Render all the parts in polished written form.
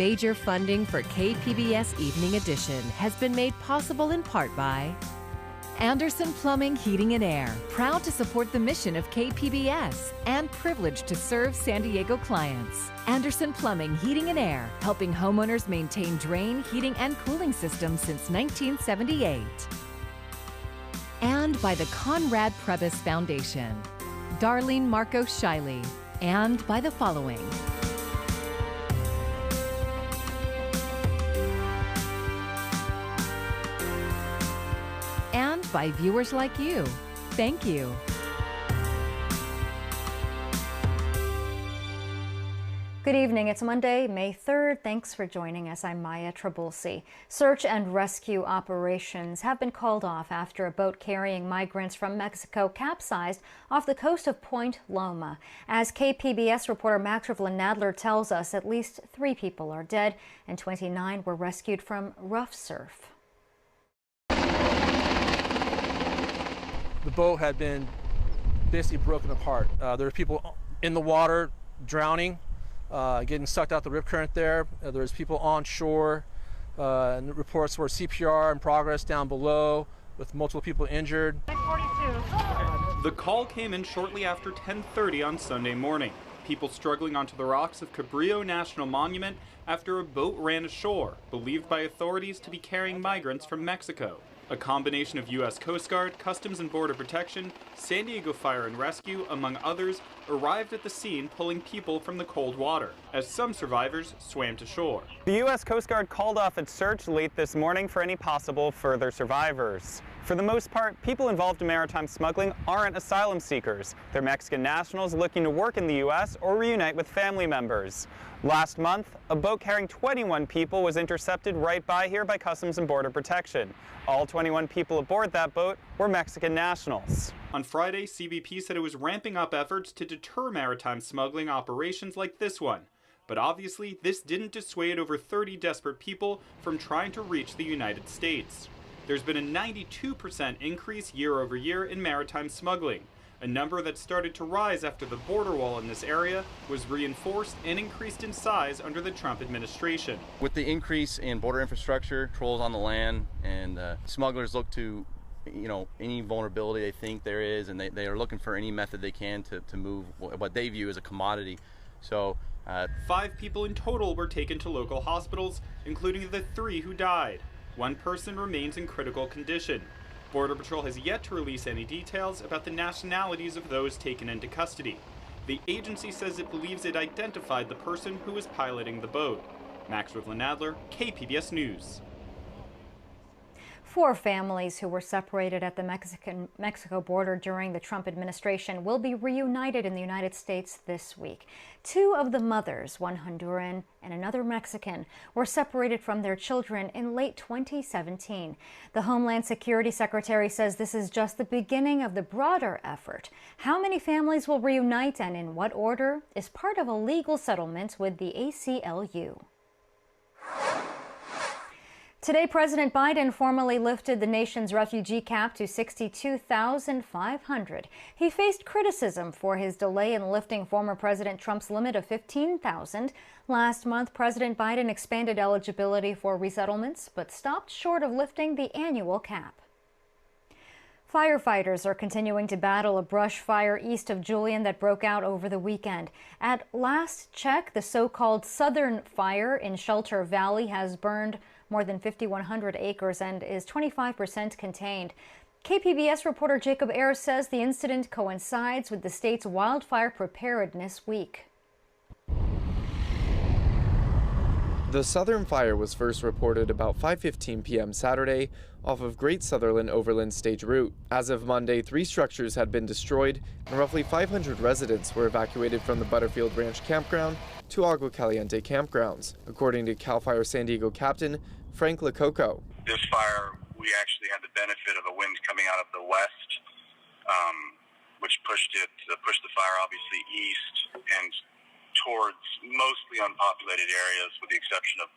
Major funding for KPBS Evening Edition has been made possible in part by Anderson Plumbing, Heating and Air, proud to support the mission of KPBS and privileged to serve San Diego clients. Anderson Plumbing, Heating and Air, helping homeowners maintain drain, heating, and cooling systems since 1978. And by the Conrad Prebys Foundation, Darlene Marco Shiley, and by the following. And by viewers like you. Thank you. Good evening. It's Monday, May 3rd. Thanks for joining us. I'm Maya Trabulsi. Search and rescue operations have been called off after a boat carrying migrants from Mexico capsized off the coast of Point Loma. As KPBS reporter Max Nadler tells us, at least 3 people are dead and 29 were rescued from rough surf. The boat had been basically broken apart. There were people in the water drowning, getting sucked out the rip current there. There was people on shore, and reports were CPR in progress down below with multiple people injured. 42. The call came in shortly after 10:30 on Sunday morning. People struggling onto the rocks of Cabrillo National Monument after a boat ran ashore, believed by authorities to be carrying migrants from Mexico. A combination of U.S. Coast Guard, Customs and Border Protection, San Diego Fire and Rescue, among others, arrived at the scene pulling people from the cold water, as some survivors swam to shore. The U.S. Coast Guard called off its search late this morning for any possible further survivors. For the most part, people involved in maritime smuggling aren't asylum seekers. They're Mexican nationals looking to work in the U.S. or reunite with family members. Last month, a boat carrying 21 people was intercepted right by here by Customs and Border Protection. All 21 people aboard that boat were Mexican nationals. On Friday, CBP said it was ramping up efforts to deter maritime smuggling operations like this one. But obviously, this didn't dissuade over 30 desperate people from trying to reach the United States. There's been a 92% increase year over year in maritime smuggling, a number that started to rise after the border wall in this area was reinforced and increased in size under the Trump administration. With the increase in border infrastructure, patrols on the land, and smugglers look to, any vulnerability they think there is, and they are looking for any method they can to move what they view as a commodity. So 5 people in total were taken to local hospitals, including the 3 who died. 1 person remains in critical condition. Border Patrol has yet to release any details about the nationalities of those taken into custody. The agency says it believes it identified the person who was piloting the boat. Max Nadler, KPBS News. 4 families who were separated at the Mexico border during the Trump administration will be reunited in the United States this week. 2 of the mothers, one Honduran and another Mexican, were separated from their children in late 2017. The Homeland Security Secretary says this is just the beginning of the broader effort. How many families will reunite and in what order is part of a legal settlement with the ACLU. Today, President Biden formally lifted the nation's refugee cap to 62,500. He faced criticism for his delay in lifting former President Trump's limit of 15,000. Last month, President Biden expanded eligibility for resettlements, but stopped short of lifting the annual cap. Firefighters are continuing to battle a brush fire east of Julian that broke out over the weekend. At last check, the so-called Southern Fire in Shelter Valley has burned more than 5,100 acres and is 25% contained. KPBS reporter Jacob Ayers says the incident coincides with the state's Wildfire Preparedness Week. The Southern Fire was first reported about 5:15 p.m. Saturday off of Great Sutherland Overland Stage Route. As of Monday, 3 structures had been destroyed and roughly 500 residents were evacuated from the Butterfield Ranch Campground to Agua Caliente campgrounds, according to CAL FIRE San Diego Captain Frank Lococo. This fire, we actually had the benefit of a wind coming out of the west, which pushed the fire obviously east and towards mostly unpopulated areas, with the exception of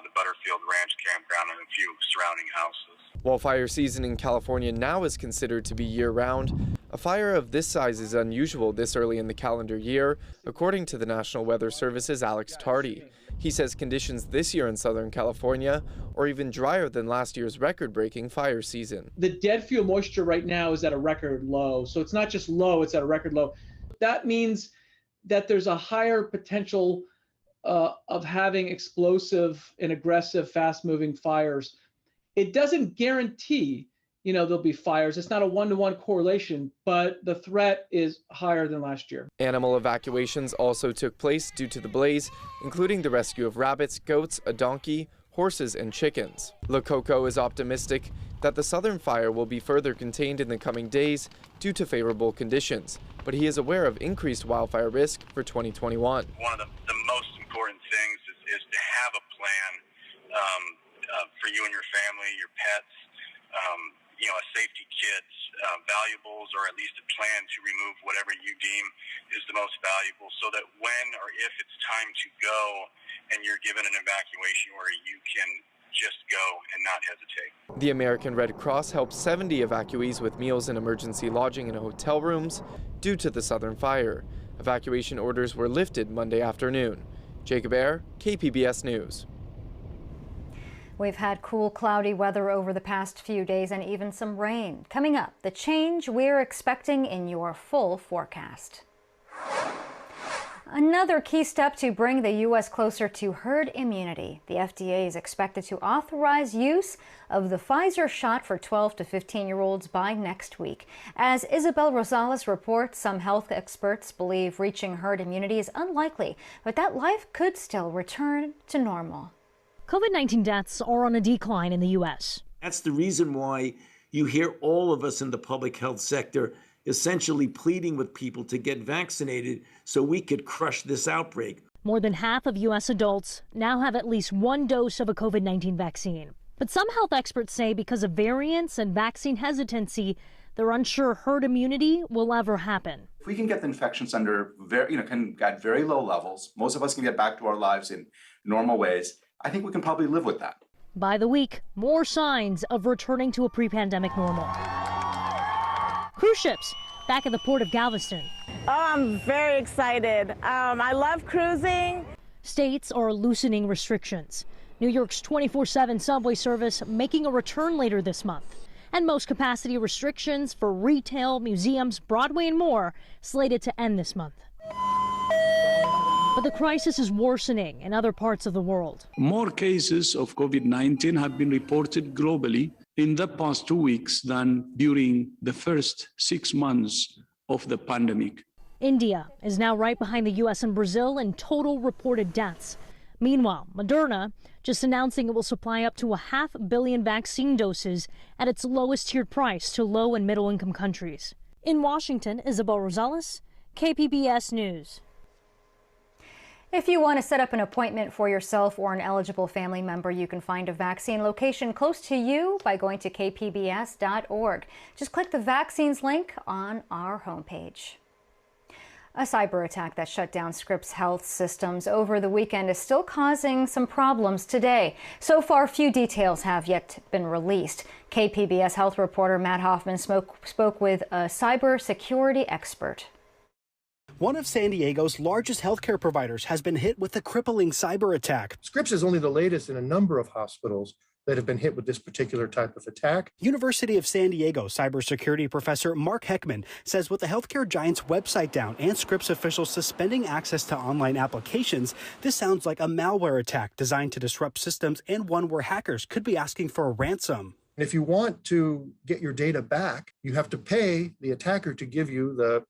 the Butterfield Ranch Campground and a few surrounding houses. While fire season in California now is considered to be year-round, A fire of this size is unusual this early in the calendar year, according to the National Weather Service's Alex Tardy. He says conditions this year in Southern California are even drier than last year's record-breaking fire season. The dead fuel moisture right now is at a record low. So it's not just low, it's at a record low. That means that there's a higher potential of having explosive and aggressive, fast-moving fires. It doesn't guarantee, there'll be fires. It's not a one-to-one correlation, but the threat is higher than last year. Animal evacuations also took place due to the blaze, including the rescue of rabbits, goats, a donkey, horses, and chickens. Lococo is optimistic that the southern fire will be further contained in the coming days due to favorable conditions, but he is aware of increased wildfire risk for 2021. One of the most important things is to have a plan for you and your family, your pets, a safety kit, valuables, or at least a plan to remove whatever you deem is the most valuable, so that when or if it's time to go and you're given an evacuation order, you can just go and not hesitate. The American Red Cross helped 70 evacuees with meals and emergency lodging in hotel rooms due to the southern fire. Evacuation orders were lifted Monday afternoon. Jacob Ayer, KPBS News. We've had cool, cloudy weather over the past few days and even some rain. Coming up, the change we're expecting in your full forecast. Another key step to bring the U.S. closer to herd immunity. The FDA is expected to authorize use of the Pfizer shot for 12 to 15-year-olds by next week. As Isabel Rosales reports, some health experts believe reaching herd immunity is unlikely, but that life could still return to normal. COVID-19 deaths are on a decline in the U.S. That's the reason why you hear all of us in the public health sector essentially pleading with people to get vaccinated so we could crush this outbreak. More than half of U.S. adults now have at least one dose of a COVID-19 vaccine. But some health experts say because of variants and vaccine hesitancy, they're unsure herd immunity will ever happen. If we can get the infections under at very low levels, most of us can get back to our lives in normal ways. I think we can probably live with that. By the week, more signs of returning to a pre-pandemic normal. Cruise ships back at the port of Galveston. Oh, I'm very excited. I love cruising. States are loosening restrictions. New York's 24/7 subway service making a return later this month. And most capacity restrictions for retail, museums, Broadway, and more slated to end this month. But the crisis is worsening in other parts of the world. More cases of COVID-19 have been reported globally in the past 2 weeks than during the first 6 months of the pandemic. India is now right behind the U.S. and Brazil in total reported deaths. Meanwhile, Moderna just announcing it will supply up to 500 million vaccine doses at its lowest tiered price to low and middle income countries. In Washington, Isabel Rosales, KPBS News. If you want to set up an appointment for yourself or an eligible family member, you can find a vaccine location close to you by going to kpbs.org. Just click the vaccines link on our homepage. A cyber attack that shut down Scripps health systems over the weekend is still causing some problems today. So far, few details have yet been released. KPBS health reporter Matt Hoffman spoke with a cybersecurity expert. One of San Diego's largest healthcare providers has been hit with a crippling cyber attack. Scripps is only the latest in a number of hospitals that have been hit with this particular type of attack. University of San Diego cybersecurity professor Mark Heckman says with the healthcare giant's website down and Scripps officials suspending access to online applications, this sounds like a malware attack designed to disrupt systems and one where hackers could be asking for a ransom. And if you want to get your data back, you have to pay the attacker to give you the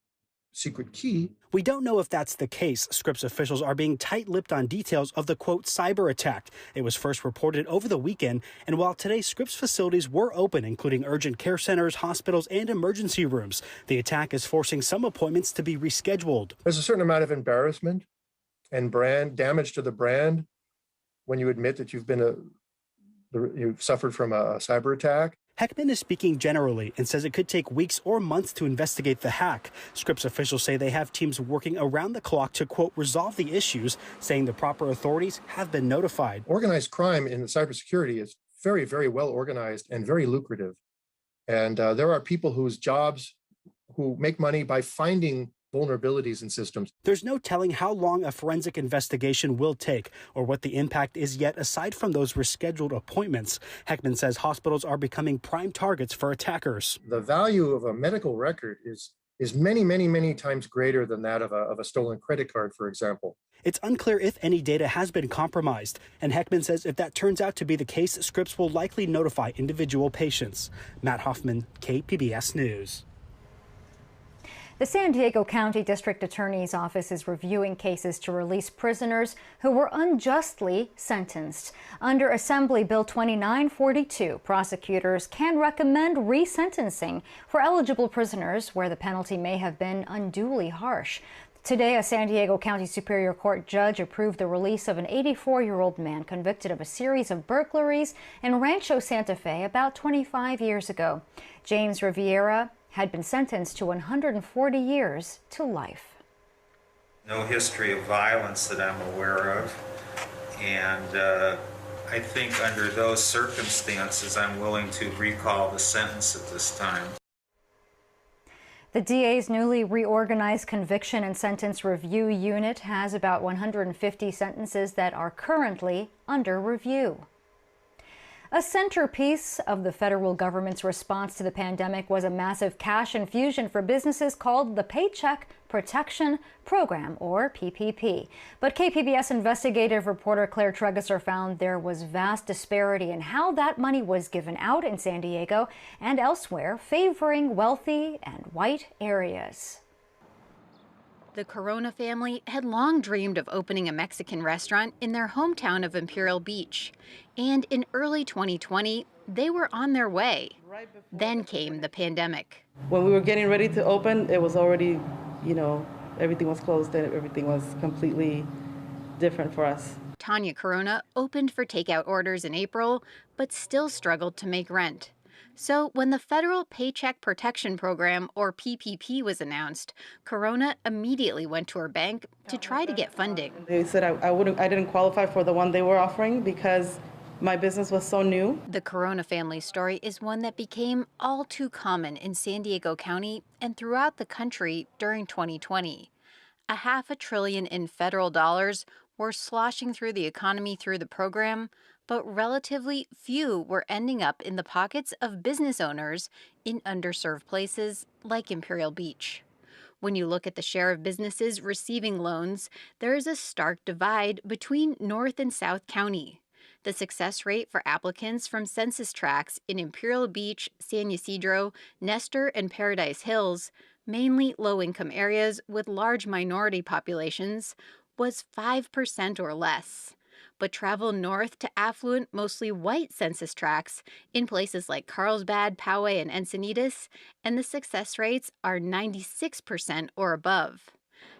secret key. We don't know if that's the case. Scripps officials are being tight-lipped on details of the, quote, cyber attack. It was first reported over the weekend, and while today Scripps facilities were open, including urgent care centers, hospitals, and emergency rooms, the attack is forcing some appointments to be rescheduled. There's a certain amount of embarrassment and brand damage to the brand when you admit that you've suffered from a cyber attack. Heckman is speaking generally and says it could take weeks or months to investigate the hack. Scripps officials say they have teams working around the clock to, quote, resolve the issues, saying the proper authorities have been notified. Organized crime in cybersecurity is very, very well organized and very lucrative. And there are people whose who make money by finding vulnerabilities in systems. There's no telling how long a forensic investigation will take or what the impact is yet aside from those rescheduled appointments. Heckman says hospitals are becoming prime targets for attackers. The value of a medical record is many, many, many times greater than that of a stolen credit card, for example. It's unclear if any data has been compromised, and Heckman says if that turns out to be the case, Scripps will likely notify individual patients. Matt Hoffman, KPBS News. The San Diego County District Attorney's Office is reviewing cases to release prisoners who were unjustly sentenced. Under Assembly Bill 2942, prosecutors can recommend resentencing for eligible prisoners where the penalty may have been unduly harsh. Today, a San Diego County Superior Court judge approved the release of an 84-year-old man convicted of a series of burglaries in Rancho Santa Fe about 25 years ago. James Riviera had been sentenced to 140 years to life. No history of violence that I'm aware of, and I think under those circumstances I'm willing to recall the sentence at this time. The DA's newly reorganized Conviction and Sentence Review Unit has about 150 sentences that are currently under review. A centerpiece of the federal government's response to the pandemic was a massive cash infusion for businesses called the Paycheck Protection Program, or PPP. But KPBS investigative reporter Claire Tregesser found there was vast disparity in how that money was given out in San Diego and elsewhere, favoring wealthy and white areas. The Corona family had long dreamed of opening a Mexican restaurant in their hometown of Imperial Beach. And in early 2020, they were on their way. Then came the pandemic. When we were getting ready to open, it was already, everything was closed and everything was completely different for us. Tanya Corona opened for takeout orders in April, but still struggled to make rent. So when the Federal Paycheck Protection Program, or PPP, was announced, Corona immediately went to her bank to try to get funding. They said I didn't qualify for the one they were offering because my business was so new. The Corona family story is one that became all too common in San Diego County and throughout the country during 2020. $500 billion in federal dollars were sloshing through the economy through the program, but relatively few were ending up in the pockets of business owners in underserved places like Imperial Beach. When you look at the share of businesses receiving loans, there is a stark divide between North and South County. The success rate for applicants from census tracts in Imperial Beach, San Ysidro, Nestor, and Paradise Hills, mainly low-income areas with large minority populations, was 5% or less. But travel north to affluent, mostly white census tracts in places like Carlsbad, Poway, and Encinitas, and the success rates are 96% or above.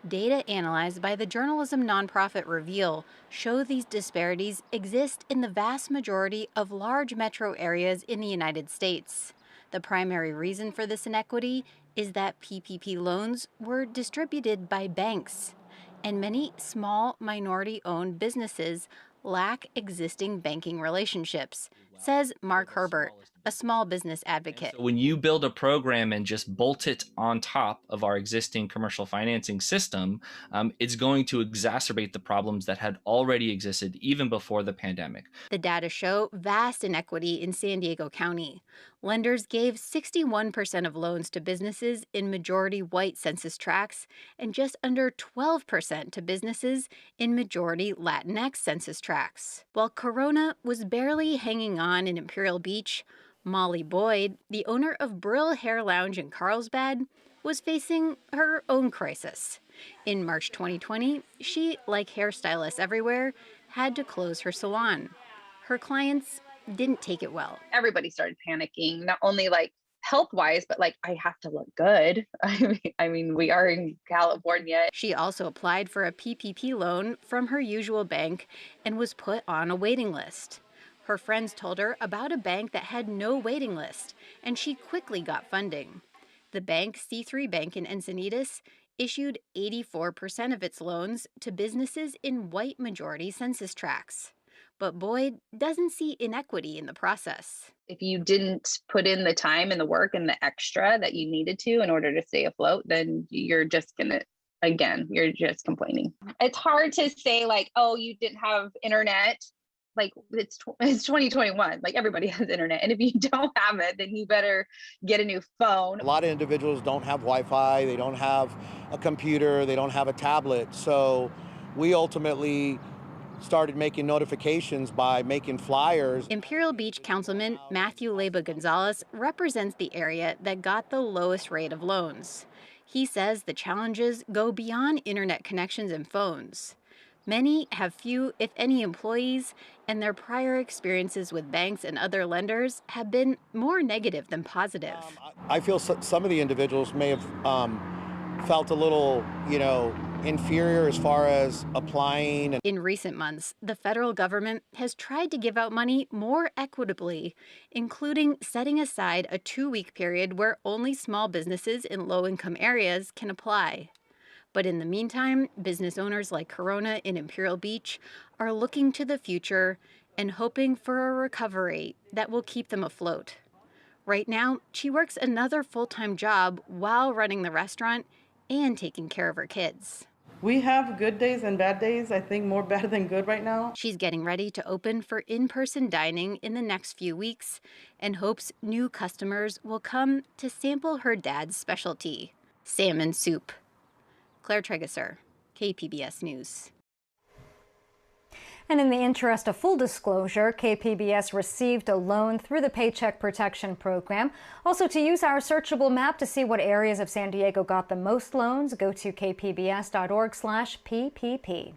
Data analyzed by the journalism nonprofit Reveal show these disparities exist in the vast majority of large metro areas in the United States. The primary reason for this inequity is that PPP loans were distributed by banks, and many small minority-owned businesses lack existing banking relationships, says Mark Herbert, a small business advocate. When you build a program and just bolt it on top of our existing commercial financing system, it's going to exacerbate the problems that had already existed even before the pandemic. The data show vast inequity in San Diego County. Lenders gave 61% of loans to businesses in majority white census tracts and just under 12% to businesses in majority Latinx census tracts. While Corona was barely hanging on in Imperial Beach, Molly Boyd, the owner of Brill Hair Lounge in Carlsbad, was facing her own crisis. In March 2020, she, like hairstylists everywhere, had to close her salon. Her clients didn't take it well. Everybody started panicking, not only like health-wise, but like, I have to look good. I mean, we are in California. She also applied for a PPP loan from her usual bank and was put on a waiting list. Her friends told her about a bank that had no waiting list, and she quickly got funding. The bank, C3 Bank in Encinitas, issued 84% of its loans to businesses in white majority census tracts. But Boyd doesn't see inequity in the process. If you didn't put in the time and the work and the extra that you needed to in order to stay afloat, then you're just you're just complaining. It's hard to say like, oh, you didn't have internet. Like it's 2021, like everybody has internet. And if you don't have it, then you better get a new phone. A lot of individuals don't have Wi-Fi, they don't have a computer, they don't have a tablet. So we ultimately started making notifications by making flyers. Imperial Beach Councilman Matthew Leyba Gonzalez represents the area that got the lowest rate of loans. He says the challenges go beyond internet connections and phones. Many have few, if any, employees, and their prior experiences with banks and other lenders have been more negative than positive. I feel some of the individuals may have felt a little, inferior as far as applying. In recent months, the federal government has tried to give out money more equitably, including setting aside a 2-week period where only small businesses in low-income areas can apply. But in the meantime, business owners like Corona in Imperial Beach are looking to the future and hoping for a recovery that will keep them afloat. Right now, she works another full-time job while running the restaurant and taking care of her kids. We have good days and bad days. I think more bad than good right now. She's getting ready to open for in-person dining in the next few weeks and hopes new customers will come to sample her dad's specialty, salmon soup. Claire Tregesser, KPBS News. And in the interest of full disclosure, KPBS received a loan through the Paycheck Protection Program. Also, to use our searchable map to see what areas of San Diego got the most loans, go to kpbs.org/PPP.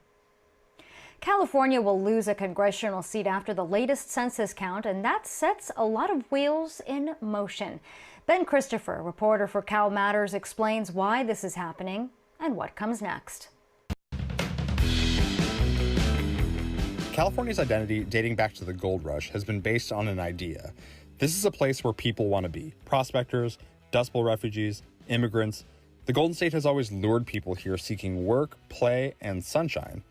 California will lose a congressional seat after the latest census count, and that sets a lot of wheels in motion. Ben Christopher, reporter for Cal Matters, explains why this is happening and what comes next. California's identity, dating back to the gold rush, has been based on an idea. This is a place where people want to be. Prospectors, Dust Bowl refugees, immigrants. The Golden State has always lured people here seeking work, play, and sunshine.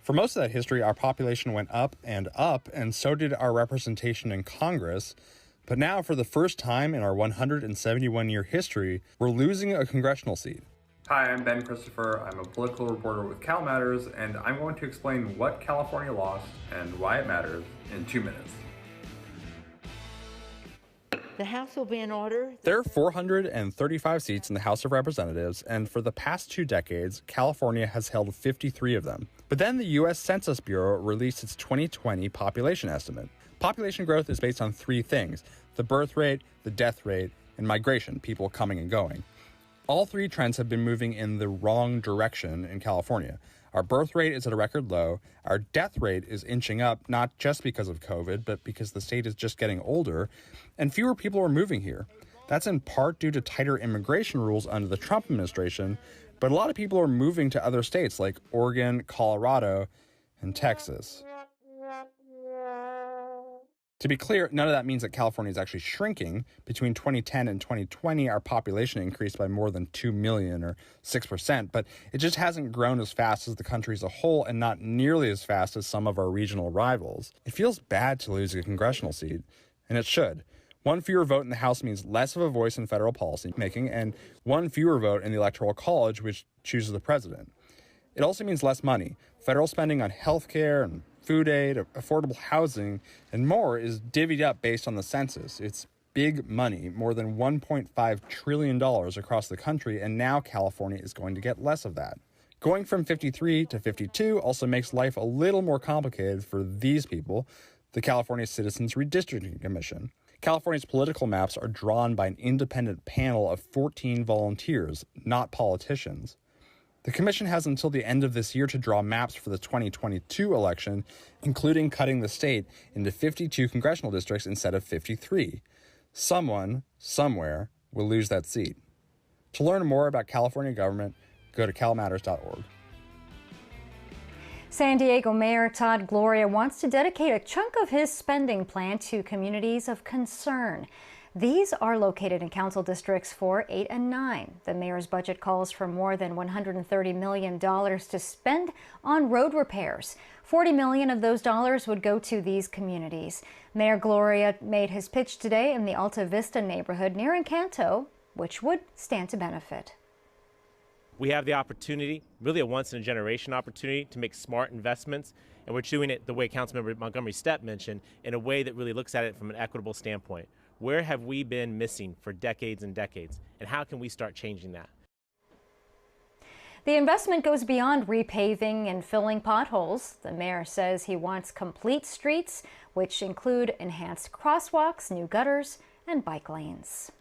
For most of that history, our population went up, and so did our representation in Congress. But now, for the first time in our 171-year history, we're losing a congressional seat. Hi, I'm Ben Christopher. I'm a political reporter with Cal Matters, and I'm going to explain what California lost and why it matters in 2 minutes. The House will be in order. There are 435 seats in the House of Representatives, and for the past 2 decades, California has held 53 of them. But then the U.S. Census Bureau released its 2020 population estimate. Population growth is based on 3 things: the birth rate, the death rate, and migration, people coming and going. All 3 trends have been moving in the wrong direction in California. Our birth rate is at a record low. Our death rate is inching up, not just because of COVID, but because the state is just getting older, and fewer people are moving here. That's in part due to tighter immigration rules under the Trump administration, but a lot of people are moving to other states like Oregon, Colorado, and Texas. To be clear, none of that means that California is actually shrinking. Between 2010 and 2020, our population increased by more than 2 million, or 6%, but it just hasn't grown as fast as the country as a whole and not nearly as fast as some of our regional rivals. It feels bad to lose a congressional seat, and it should. 1 fewer vote in the House means less of a voice in federal policy making, and 1 fewer vote in the Electoral College, which chooses the president. It also means less money. Federal spending on health care and food aid, affordable housing, and more is divvied up based on the census. It's big money, more than $1.5 trillion across the country, and now California is going to get less of that. Going from 53 to 52 also makes life a little more complicated for these people, the California Citizens Redistricting Commission. California's political maps are drawn by an independent panel of 14 volunteers, not politicians. The commission has until the end of this year to draw maps for the 2022 election, including cutting the state into 52 congressional districts instead of 53. Someone, somewhere, will lose that seat. To learn more about California government, go to calmatters.org. San Diego Mayor Todd Gloria wants to dedicate a chunk of his spending plan to communities of concern. These are located in council districts 4, 8, and 9. The mayor's budget calls for more than $130 million to spend on road repairs. $40 million of those dollars would go to these communities. Mayor Gloria made his pitch today in the Alta Vista neighborhood near Encanto, which would stand to benefit. We have the opportunity, really a once-in-a-generation opportunity, to make smart investments, and we're doing it the way Councilmember Montgomery Stepp mentioned, in a way that really looks at it from an equitable standpoint. Where have we been missing for decades and decades, and how can we start changing that? The investment goes beyond repaving and filling potholes. The mayor says he wants complete streets, which include enhanced crosswalks, new gutters, and bike lanes.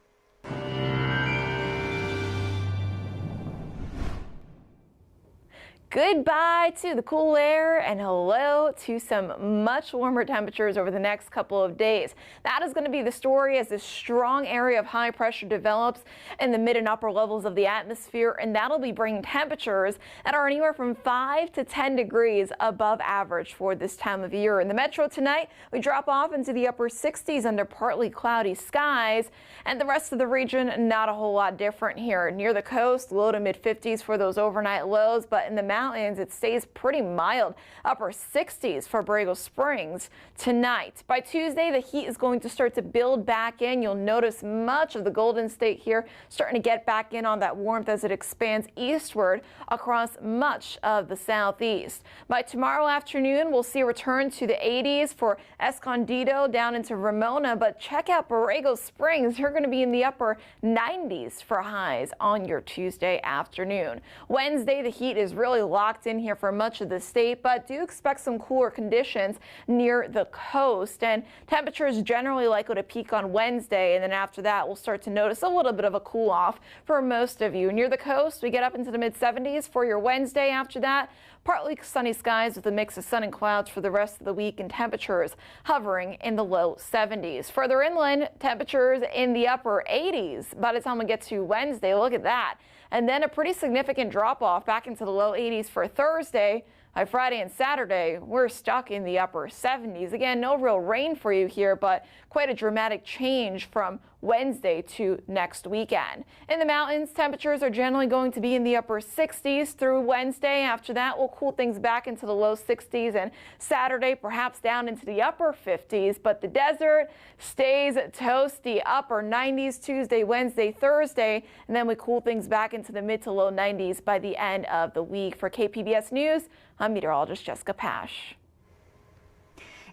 Goodbye to the cool air and hello to some much warmer temperatures over the next couple of days. That is going to be the story as this strong area of high pressure develops in the mid and upper levels of the atmosphere, and that'll be bringing temperatures that are anywhere from 5 to 10 degrees above average for this time of year. In the metro tonight, we drop off into the upper 60s under partly cloudy skies, and the rest of the region not a whole lot different here. Near the coast, low to mid 50s for those overnight lows, but in the mountains it stays pretty mild, upper 60s for Borrego Springs tonight. By Tuesday, the heat is going to start to build back in. You'll notice much of the Golden State here starting to get back in on that warmth as it expands eastward across much of the southeast. By tomorrow afternoon, we'll see a return to the 80s for Escondido down into Ramona, but check out Borrego Springs. You're going to be in the upper 90s for highs on your Tuesday afternoon. Wednesday, the heat is really locked in here for much of the state, but do expect some cooler conditions near the coast, and temperatures generally likely to peak on Wednesday, and then after that we'll start to notice a little bit of a cool off for most of you. Near the coast, we get up into the mid 70s for your Wednesday. After that, partly sunny skies with a mix of sun and clouds for the rest of the week, and temperatures hovering in the low 70s. Further inland, temperatures in the upper 80s by the time we get to Wednesday. Look at that. And then a pretty significant drop off back into the low 80s for Thursday. By Friday and Saturday, we're stuck in the upper 70s. Again, no real rain for you here, but quite a dramatic change from Wednesday to next weekend. In the mountains, temperatures are generally going to be in the upper 60s through Wednesday. After that, we'll cool things back into the low 60s, and Saturday perhaps down into the upper 50s. But the desert stays toasty, upper 90s Tuesday, Wednesday, Thursday, and then we cool things back into the mid to low 90s by the end of the week. For KPBS News, I'm meteorologist Jessica Pash.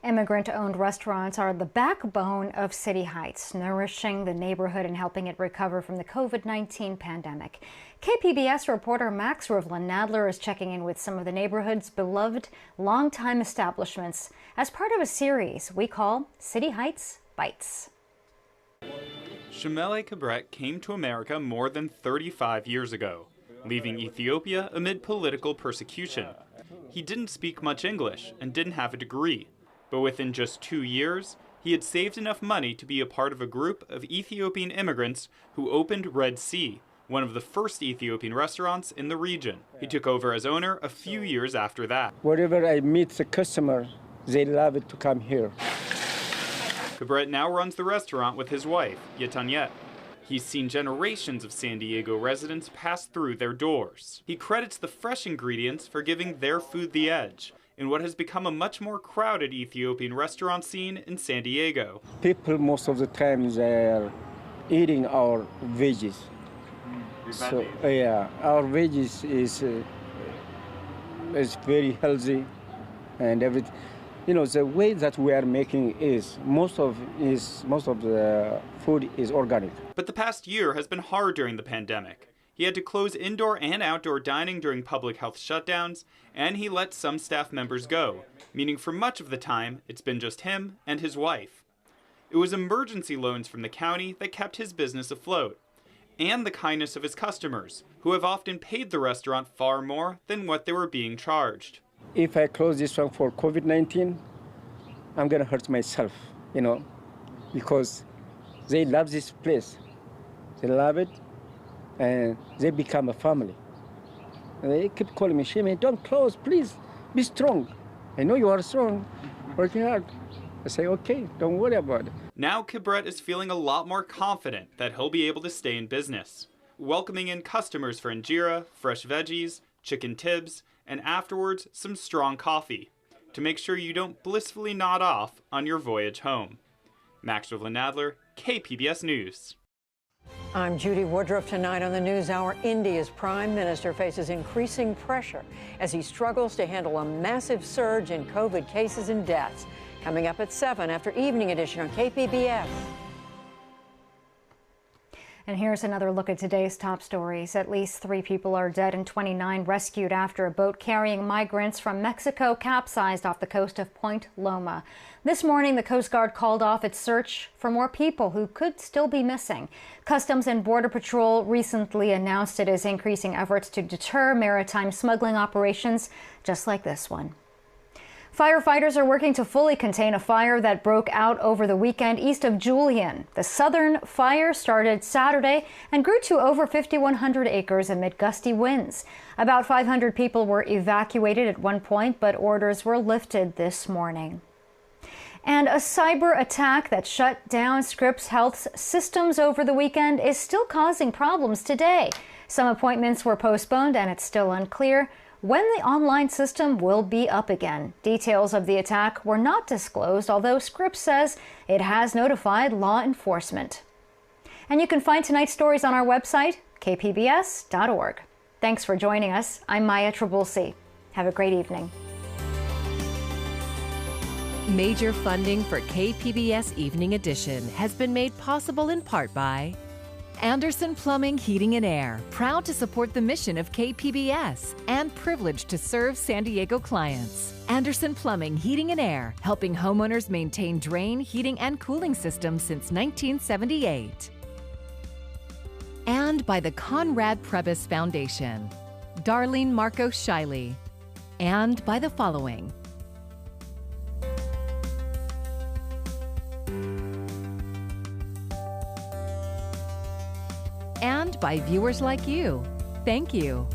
Immigrant-owned restaurants are the backbone of City Heights, nourishing the neighborhood and helping it recover from the COVID-19 pandemic. KPBS reporter Max Rivlin-Nadler is checking in with some of the neighborhood's beloved longtime establishments as part of a series we call City Heights Bites. Shemele Cabret came to America more than 35 years ago, leaving Ethiopia amid political persecution. He didn't speak much English and didn't have a degree, but within just 2 years, he had saved enough money to be a part of a group of Ethiopian immigrants who opened Red Sea, one of the first Ethiopian restaurants in the region. He took over as owner a few years after that. Wherever I meet the customer, they love it to come here. Cabret now runs the restaurant with his wife, Yetanyet. He's seen generations of San Diego residents pass through their doors. He credits the fresh ingredients for giving their food the edge in what has become a much more crowded Ethiopian restaurant scene in San Diego. People most of the time they are eating our veggies. So yeah, our veggies is very healthy and everything. You know, the way that we are making is most of the food is organic. But the past year has been hard during the pandemic. He had to close indoor and outdoor dining during public health shutdowns, and he let some staff members go, meaning for much of the time, it's been just him and his wife. It was emergency loans from the county that kept his business afloat, and the kindness of his customers, who have often paid the restaurant far more than what they were being charged. If I close this one for COVID-19, I'm gonna hurt myself, you know, because they love this place. They love it, and they become a family. And they keep calling me, Shimmy, don't close, please, be strong. I know you are strong, working hard, I say, okay, don't worry about it. Now Cabret is feeling a lot more confident that he'll be able to stay in business, welcoming in customers for injera, fresh veggies, chicken tibs, and afterwards some strong coffee to make sure you don't blissfully nod off on your voyage home. Maxwell Nadler, KPBS News. I'm Judy Woodruff. Tonight on the NewsHour, India's prime minister faces increasing pressure as he struggles to handle a massive surge in COVID cases and deaths. Coming up at 7 after Evening Edition on KPBS. And here's another look at today's top stories. At least 3 people are dead and 29 rescued after a boat carrying migrants from Mexico capsized off the coast of Point Loma. This morning, the Coast Guard called off its search for more people who could still be missing. Customs and Border Patrol recently announced it is increasing efforts to deter maritime smuggling operations just like this one. Firefighters are working to fully contain a fire that broke out over the weekend east of Julian. The southern fire started Saturday and grew to over 5,100 acres amid gusty winds. About 500 people were evacuated at one point, but orders were lifted this morning. And a cyber attack that shut down Scripps Health's systems over the weekend is still causing problems today. Some appointments were postponed, and it's still unclear when the online system will be up again. Details of the attack were not disclosed, although Scripps says it has notified law enforcement. And you can find tonight's stories on our website, kpbs.org. Thanks for joining us. I'm Maya Trabulsi. Have a great evening. Major funding for KPBS Evening Edition has been made possible in part by Anderson Plumbing, Heating and Air, proud to support the mission of KPBS and privileged to serve San Diego clients. Anderson Plumbing, Heating and Air, helping homeowners maintain drain, heating, and cooling systems since 1978. And by the Conrad Prebys Foundation, Darlene Marco Shiley, and by the following. And by viewers like you. Thank you.